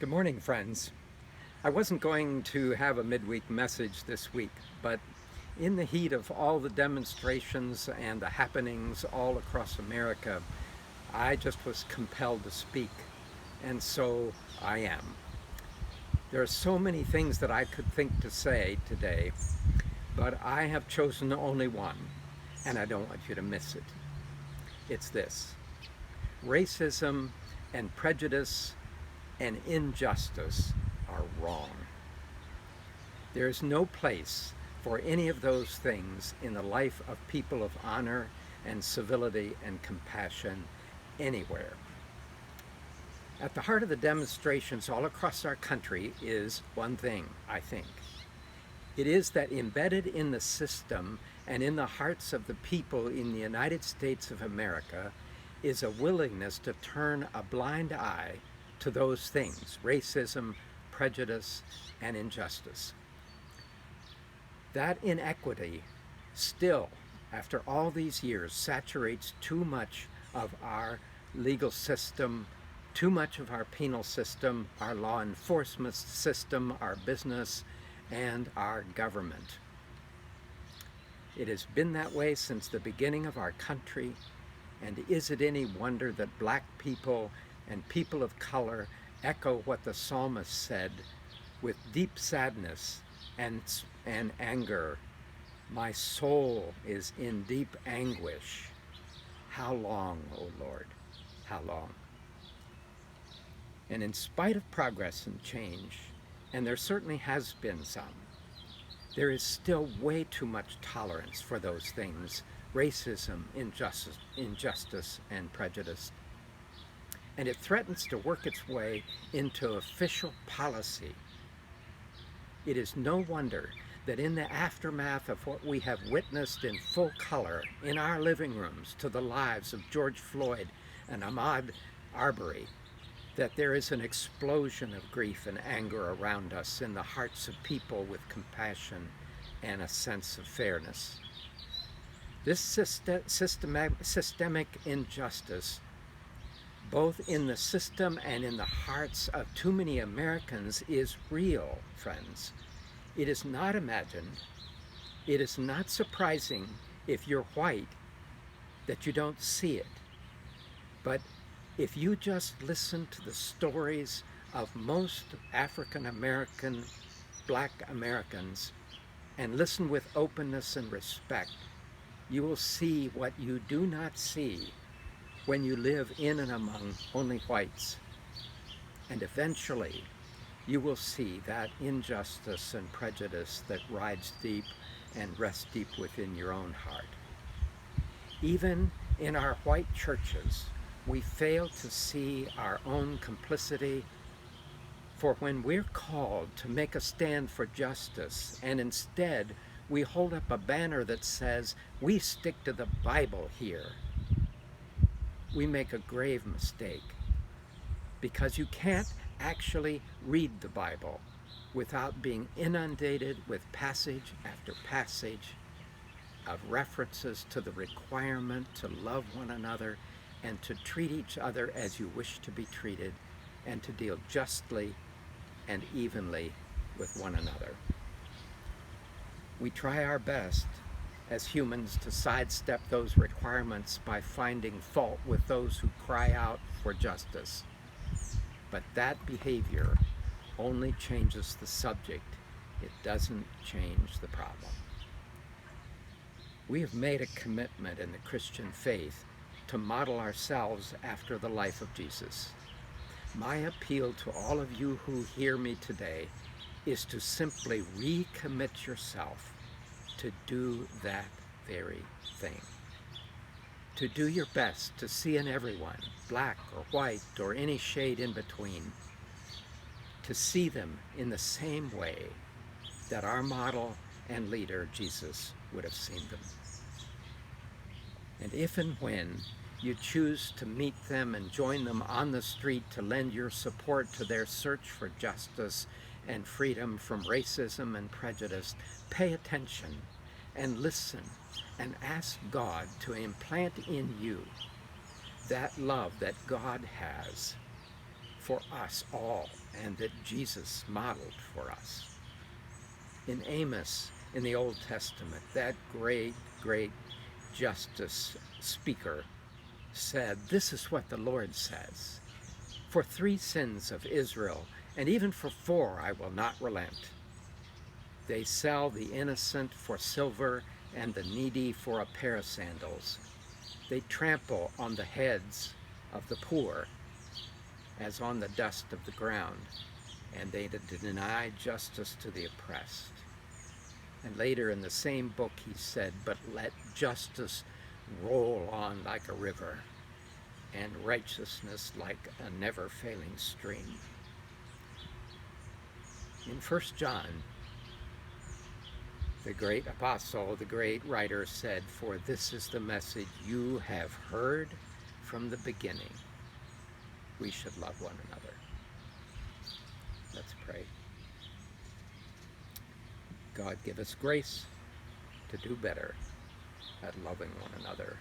Good morning, friends. I wasn't going to have a midweek message this week, but in the heat of all the demonstrations and the happenings all across America, I just was compelled to speak, and so I am. There are so many things that I could think to say today, but I have chosen only one, and I don't want you to miss it. It's this: racism and prejudice and injustice are wrong. There is no place for any of those things in the life of people of honor and civility and compassion anywhere. At the heart of the demonstrations all across our country is one thing, I think. It is that embedded in the system and in the hearts of the people in the United States of America is a willingness to turn a blind eye to those things: racism, prejudice, and injustice. That inequity still, after all these years, saturates too much of our legal system, too much of our penal system, our law enforcement system, our business, and our government. It has been that way since the beginning of our country, and is it any wonder that black people and people of color echo what the psalmist said with deep sadness and anger? My soul is in deep anguish. How long, O Lord? How long? And in spite of progress and change, and there certainly has been some, there is still way too much tolerance for those things: racism, injustice, and prejudice. And it threatens to work its way into official policy. It is no wonder that in the aftermath of what we have witnessed in full color in our living rooms to the lives of George Floyd and Ahmaud Arbery, that there is an explosion of grief and anger around us in the hearts of people with compassion and a sense of fairness. This systemic injustice, both in the system and in the hearts of too many Americans, is real, friends. It is not imagined. It is not surprising, if you're white, that you don't see it. But if you just listen to the stories of most African American, black Americans, and listen with openness and respect, you will see what you do not see when you live in and among only whites. And eventually, you will see that injustice and prejudice that rides deep and rests deep within your own heart. Even in our white churches, we fail to see our own complicity, for when we're called to make a stand for justice, and instead we hold up a banner that says, "We stick to the Bible here," we make a grave mistake, because you can't actually read the Bible without being inundated with passage after passage of references to the requirement to love one another and to treat each other as you wish to be treated, and to deal justly and evenly with one another. We try our best as humans to sidestep those requirements by finding fault with those who cry out for justice. But that behavior only changes the subject. It doesn't change the problem. We have made a commitment in the Christian faith to model ourselves after the life of Jesus. My appeal to all of you who hear me today is to simply recommit yourself to do that very thing. To do your best to see in everyone, black or white or any shade in between, to see them in the same way that our model and leader, Jesus, would have seen them. And if and when you choose to meet them and join them on the street to lend your support to their search for justice and freedom from racism and prejudice, pay attention and listen and ask God to implant in you that love that God has for us all and that Jesus modeled for us. In Amos, in the Old Testament, that great, great justice speaker said, "This is what the Lord says. For 3 sins of Israel, and even for 4 I will not relent. They sell the innocent for silver and the needy for a pair of sandals. They trample on the heads of the poor as on the dust of the ground, and they deny justice to the oppressed." And later in the same book he said, "But let justice roll on like a river, and righteousness like a never-failing stream." In 1 John, the great apostle, the great writer said, "For this is the message you have heard from the beginning. We should love one another." Let's pray. God, give us grace to do better at loving one another.